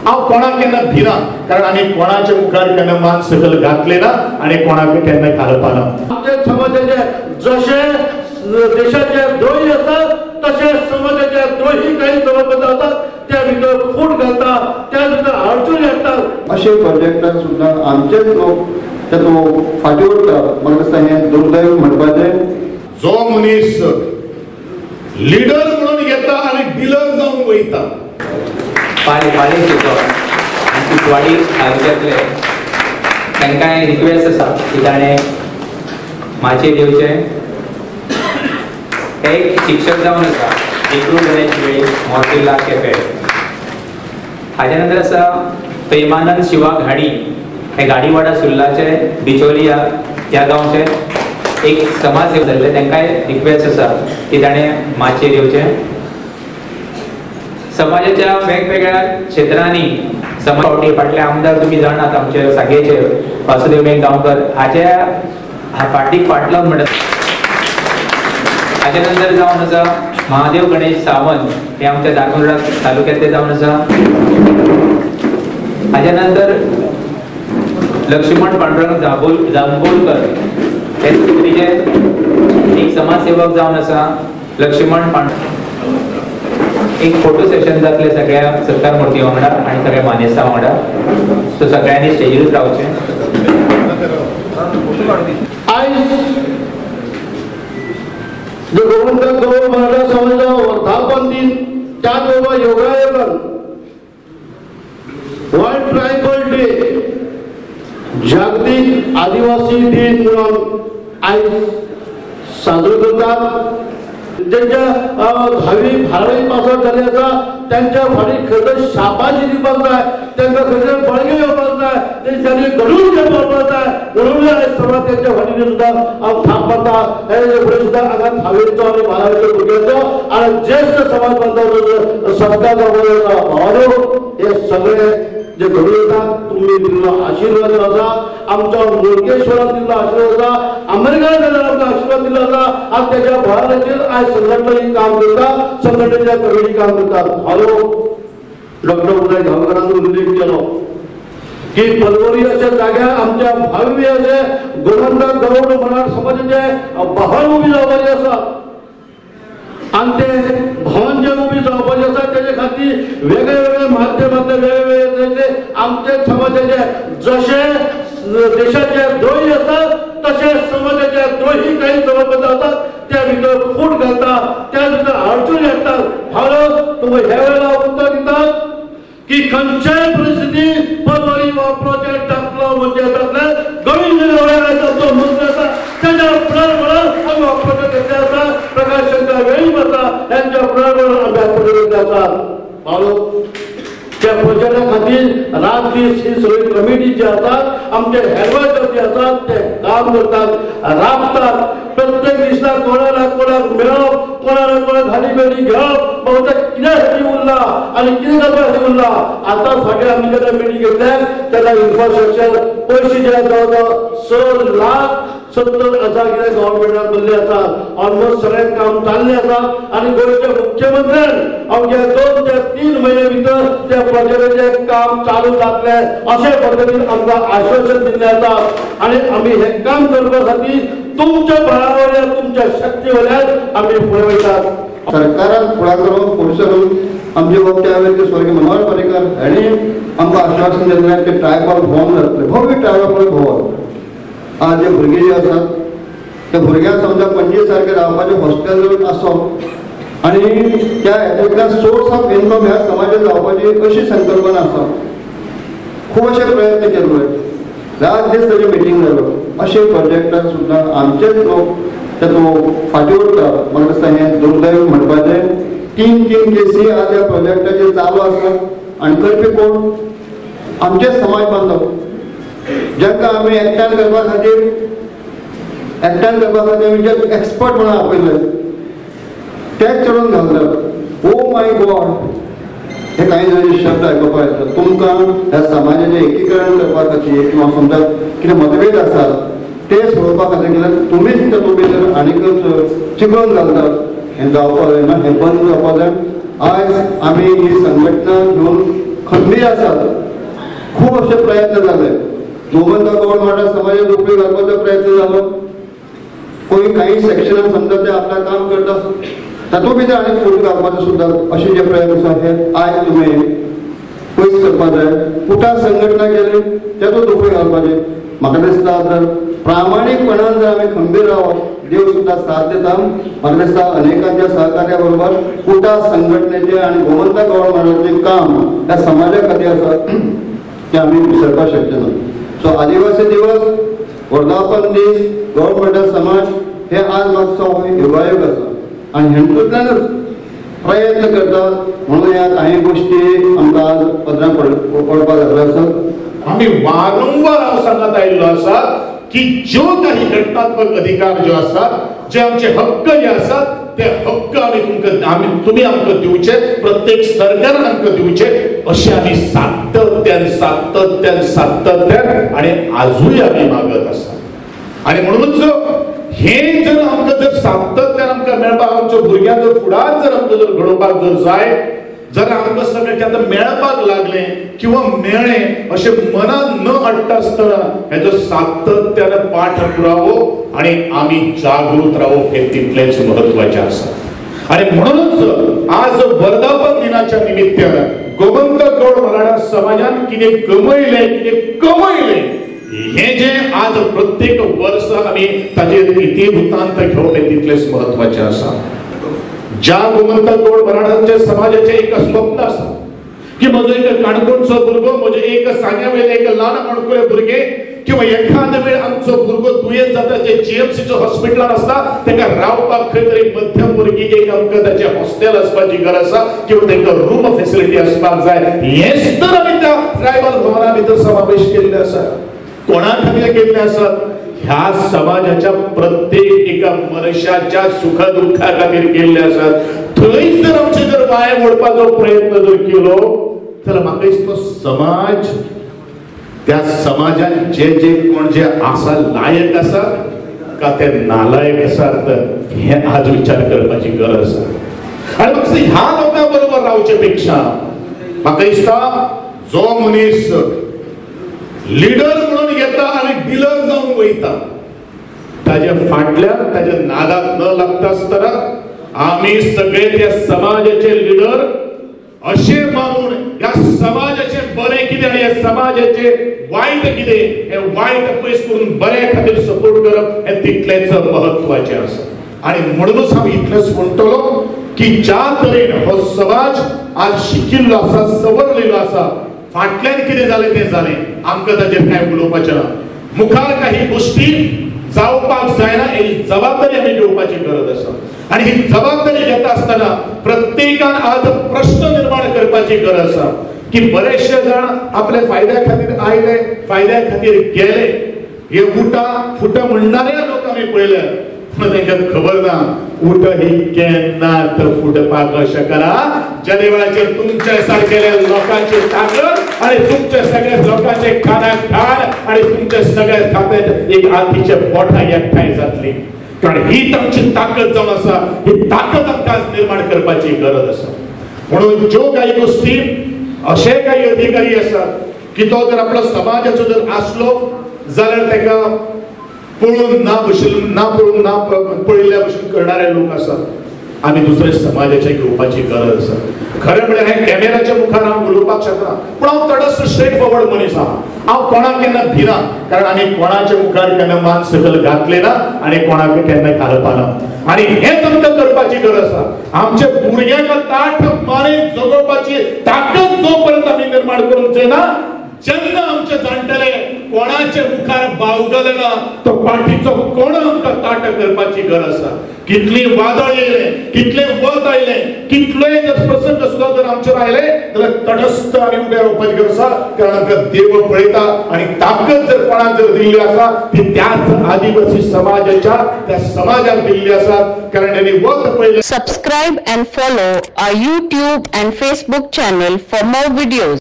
हांव कोणाक केन्ना भिना, कारण आमी कोणाच्या मुखार केन्ना मान सकल घातले ना आणि कोणाक केन्ना घालपा ना. आमच्या समाजाचे जशे देशाचे द्रोही असतात तसे समाजाच्या द्रोही काही सभापती असतात, त्या भितर फूट घालतात, त्या भितर अडचणी येतात. अशे प्रोजेक्टाक सुद्धा आमचेच लोक तातूंत फाटीं उरतात. म्हाका दिसता हें दुर्दैव म्हणपाचें. जो मनीस लीडर म्हणून येता आणि डिलर जावन वयता, पाले शिकप आनी तिसवाडी तालुक्यांतले तांकां रिक्वेस्ट आसा की ताणें माचयेर येवचें. एक शिक्षक जावन आसा एकूण गणेश वेळी मोर्तिल्ला केपें. हाच्या नंतर आसा प्रेमानंद शिवा घाडी, हे गाडीवाडा सुर्लाचे बिचोली ह्या गांवचे एक समाजसेवक जाल्ले. तांकांय रिक्वेस्ट आसा की ताणें माचयेर येवचें. समाजाच्या वेगवेगळ्या क्षेत्रांनी समाज फावटी फाटले आमदार तुमी जाणात आमचे सांगेचे वासुदेव गांवकर हाच्या फाटीक फाटलो म्हणटा. हाच्या नंतर जावन आसा महादेव गणेश सावंत, हे आमच्या धारगुंडा तालुक्यांतले जावन आसा. हाच्या नंतर लक्ष्मण पांडुरंग जांबोलकर, हे तिचे एक समाजसेवक जावन आसा. लक्ष्मण एक फोटो सेशन जातले सगळ्या सरकार मूर्ती वांगडा आणि सगळ्या मानेस्तां वांगडा. सो सगळ्यांनी स्टेजीर रावचें. जो गोविंद गौर मराठा समाजाचा वर्धापन दिन, त्याचबरोबर योगायोगान वर्ल्ड ट्रायबल डे, जागतिक आदिवासी दिन म्हणून आज साजरो करतात. ज्यांच्या 10वी 12वी पास झाले आसा त्यांच्या फाटी खरं शाबाशी दिवपाक जाय, त्यांना खरं बळगे येवपाक जाय, त्यांच्यानी घडून घेवपाक जाय. म्हणून समाज त्यांच्या फाटी सुद्धा थाप मारता. हे फुडें सुद्धा हांगा 10वीचो आनी 12वीचो भुरग्यांचो आणि ज्येष्ठ समाज बांधवांचो सत्कार जावपाक भावनो. हे सगळे जे घडून येतात तुम्ही दिल्लो आशीर्वाद आसा, आमच्या मुर्गेश्वरान दिल्लो आशीर्वाद आसा, अमेरिकेन आमकां आशीर्वाद दिल्लो आसा. आणि त्याच्या भराचेर आज संघटना काम करता, संघटनेच्या कमिटी काम करतात. हॅलो डॉक्टर उदय गांवकरांनी उल्लेख केलो की परवरी अशा जाग्यार आमच्या भावी असे गोरंट्याल गौड मराठा समाजाचे बहाल उभी जावपाचे आसा आणि ते भवन जे उभी जावपाचे आसा त्याच्या खातीर वेगवेगळे माध्यमांतले वेगवेगळे आमचे समाजाचे जशे देशाचे द्रोही असतात तसे समाजाच्या द्रोही काही सभापती असतात, त्या भितर फूट घालतात, त्या भितर अडचणी येतात. हालो तुम्ही ह्या वेळेला उत्तर दितात की खंयच्याय परिस्थिती परवरी वा प्रोजेक्ट टाकलो म्हणजे गोविंद तो मुद्दे आसा त्याच्या बरोबर आमी हो प्रोजेक्ट घेतले आसा. प्रकाश शंकर वेळी आसा यांच्या बरोबर आमी प्रोजेक्ट घेतले आसा. हालो त्या प्रोजेक्टा खातीर राजकीय सगळी कमिटी जी आसात आमचे हेडवायझर जे आसात ते काम करतात, राबतात. प्रत्येक दिसा कोणाला कोणाक मेळप, कोणाला कोणाक घाली बेडी घेवप, बहुतेक कित्यासाठी उरला आणि कितें करपासाठी उरला. आता फाटी आमी जेन्ना मिटींग घेतल्या तेन्ना इन्फ्रास्ट्रक्चर पयशे जे जवळ 6,70,000 कितें गव्हर्नमेंटान दिल्ले आसात. ऑलमोस्ट सगळें काम चाललें आसा आणि गोंयच्या मुख्यमंत्र्यान अवघ्या 2 ते 3 महिने भितर त्या प्रोजेक्टाचें काम चालू जातलें अशे पद्दतीन आमकां आश्वासन दिल्लें आसा. आणि आमी हे काम करपा खातीर तुमच्या बळावर तुमच्या शक्ती वयल्यान आमी फुडें वयतात. सरकारान फुडाकारून फुडसो करून आमचे वक्ते आवेले स्वर्गीय मनोहर पर्रीकर हांणी आमकां आश्वासन दिल्लें की ट्रायबल भवन जातलें, भव्य ट्रायबल भवन. आज जे भुरगे जे आसात त्या भुरग्यांक समजा पणजे सारके रावपाचें हॉस्टेल आसप आनी त्या हेतूंतल्यान सोर्स ऑफ इनकम ह्या समाजात जावपाची अशी संकल्पना आसा. खूब अशे प्रयत्न केले, रात दीस ताजे मिटींग जालो. अशे प्रोजेक्टाक सुद्धा आमचेच लोक तातूंत फाटीं उरतात. म्हाका दिसता हें दुर्दैव म्हणपाचें. 3 केसी आज ह्या प्रोजेक्टाचेर चालू आसात आनी करपी कोण? आमचेच समाज बांधव जांकां आमी एकठांय करपा खातीर जे एक्सपर्ट म्हणून आपयले तेच चडून घालतात. ओ माय गॉड, हे काही जरी शब्द आयकुपाक येतात. तुमकां ह्या समाजाचें एकीकरण करपा खातीर किंवा समजा कितें मतभेद आसात ते सोडोवपा खातीर केल्यार तुमीच तातूंत भितर आनीक चिकळून घालतात. हें जावपाक जायना, हें बंद जावपाक जाय. आज आमी ही संघटना घेवन खंबीर आसात. खूब असे प्रयत्न जाले. गोमंतक गव्हर्नमेंटान समाजात उपयोग घालपाचो प्रयत्न जालो. कोणी काही सेक्शनात समजा ते आपलं काम करता तातूंत भितर आनी फूट घालपाचो सुद्दां अशे जे प्रयत्न आसा हे आयज तुमी पयस करपाक जाय. पुटा संघटना केली त्यातूंत उपयोग घालपाचे. म्हाका दिसता जर प्रामाणीकपणान जर आमी खंबीर रावप देव सुद्दां साथ दिता. म्हाका दिसता अनेकांच्या सहकार्या बरोबर पुटा संघटनेचे आणि गोमंतक गव्हर्नमेंटाचें काम ह्या समाजा खातीर आसा ते आमी विसरपाक शकचे ना. सो आदिवासी दिवस, वर्धापन दीस, गव्हर्नमेंट समाज हे आज मागचो योगायोग आसा आणि हेतूंतल्यानच प्रयत्न करतात म्हणून ह्या काही गोष्टी आमकां आज पदराक पडपाक लागल्या आसात. आम्ही वारंवार सांगत आयिल्लो आसा की ज्यो काही घटनात्मक अधिकार ज्यो आसात, जे आमचे हक्क जे आसात ते हक्क तुम्ही आमकां दिवचे, प्रत्येक सरकारान आमकां दिवचे अशें आमी सातत्यान आणि आजूय आमी मागत आसा. आणि म्हणूनच हे जर आमकां सातत्यान आमकां मेळपाक, आमच्या भुरग्यांक जर फुडार जर आमकां जर घडोवपाक जर जाय, जर आमकां सगळें आतां मेळपाक लागले किंवा मेळ्ळे अशें मनान न हाडटा आसतना हेजो सातत्यान पाठ पुरावो आणि आमी जागृत रावप हे तितलेच महत्वाचें आसा. आणि म्हणूनच आज वर्धापन दिनाच्या निमित्तान गोमंतक गौड मराठा समाजान कितें कमयले हे जे आज प्रत्येक वर्ष आमी ताचेर इतिवृत्तांत घेवप हे तितलेच महत्वाचें आसा. ज्या गोमंतक गौड मराठा समाजाचे एक स्वप्न आसा की म्हजो एक काणकोणचो भुरगो, म्हजे एक सांग्या वयले एक ल्हान मणकुले भुरगे किंवा एखाद वेळ आमचो भुरगो दुयेंत जाता, जे जीएमसीच्या हॉस्पिटलान आसता ताका रावपाक खंय तरी मध्यम वर्गीय एक आमकां ताचे हॉस्टेल आसपाची गरज आसा किंवा तांकां रूम फॅसिलिटी आसपाक जाय. हेच तर आमी त्या ट्रायबल भवना भितर समावेश केल्ले आसा. कोणा खातीर केल्ले आसात? ह्या समाजाच्या प्रत्येक एका मनशाच्या सुख दुःखा खातीर केल्ले आसात. थंय जर आमचे जर वाय ओडपाचो प्रयत्न जर केलो जाल्यार म्हाका दिसता समाज, त्या समाजान जे कोण जे आसा लायक आसा का ते नालायक आसात हे आज विचार करपाची गरज आसा. आणि म्हाका ह्या लोकां बरोबर रावचे पेक्षा म्हाका दिसता जो मनीस लीडर म्हणून येता आणि डिलर जाऊन वयता ताच्या फाटल्यान ताच्या नादात न लागता आसतना आम्ही सगळे त्या समाजाचे लीडर असे मानून या समाजाचे बरे कितें आणि या समाजाचे वाईट कितें हे वाईट पयस करून बरे खातीर सपोर्ट करप हे तितलेच महत्वाचे आसा. आणि म्हणूनच हांव इतलेंच म्हणटलो की ज्या तरेन हो समाज आज शिकिल्लो आसा, सवरलेलो आसा, फाटल्यान कितें जालें तें जालें, आमकां ताचेर कांय उलोवपाचें ना. मुखार काही गोष्टी जावपाक जायना ही जबाबदारी आमी घेवपाची गरज आसा. आणि ही जबाबदारी घेता आसतना प्रत्येकान आज प्रश्न निर्माण करपाची गरज आसा की बरेचशे जाण आपल्या फायद्या खातीर आयले, फायद्या खातीर गेले. हे उठा फुटा म्हणणारे लोक आमी पळयले, पण तांकां खबर ना उठ ही केन्नाच फुटपाक शकना. ज्या वेळाचेर तुमच्या सारकेल्या लोकांची ताकद आणि तुमच्या सगळ्या लोकांचे कानाक घाल आणि तुमच्या सगळ्या खात्यात एक आतीचे बोटां एकठांय जातली. कारण ही आमची ताकद जावन आसा, ही ताकद आमकां निर्माण करपाची गरज आसा. म्हणून ज्यो काही गोष्टी अशे काही अधिकारी आसात की तो जर आपलो समाजाचो जर आसलो जाल्यार ताका पळून ना पळयल्ल्या भशेन करणारे लोक आसात. आमी दुसरे समाजाचे घेवपाची गरज आसा. खरें म्हळ्यार हे कॅमेराच्या मुखार हांव उलोवपाक शकना, पूण हांव तटस्थ स्ट्रेट फॉरवर्ड मनीस आहा. हांव कोणाक केन्ना भिना, कारण आमी कोणाच्या मुखार केन्ना मान सकल घातले ना आणि कोणाक केन्ना घालपा ना. आणि हेच आमकां करपाची गरज आसा. आमच्या भुरग्यांक ताठ मानेन जगोवपाची ताकद जो पर्यंत आमी निर्माण करूंक जायना, जेन्ना आमचे जाणटेले कोणाचे मुखार बावगले ना तो पाठीचो कोण आमकां ताट करपाची गरज आसा. कितली वादळ येयले, कितले वत आयले, कितलेय जर प्रसंग सुद्दां जर आमचेर आयले जाल्यार तटस्थ आमी उबे रावपाची गरज आसा. कारण आमकां देव पळयता आणि ताकद जर कोणाक जर दिल्ली आसा ती त्याच आदिवासी समाजाच्या त्या समाजाक दिल्ली आसा. कारण त्यांनी वत पळयले. Subscribe and follow our YouTube and Facebook channel for more videos.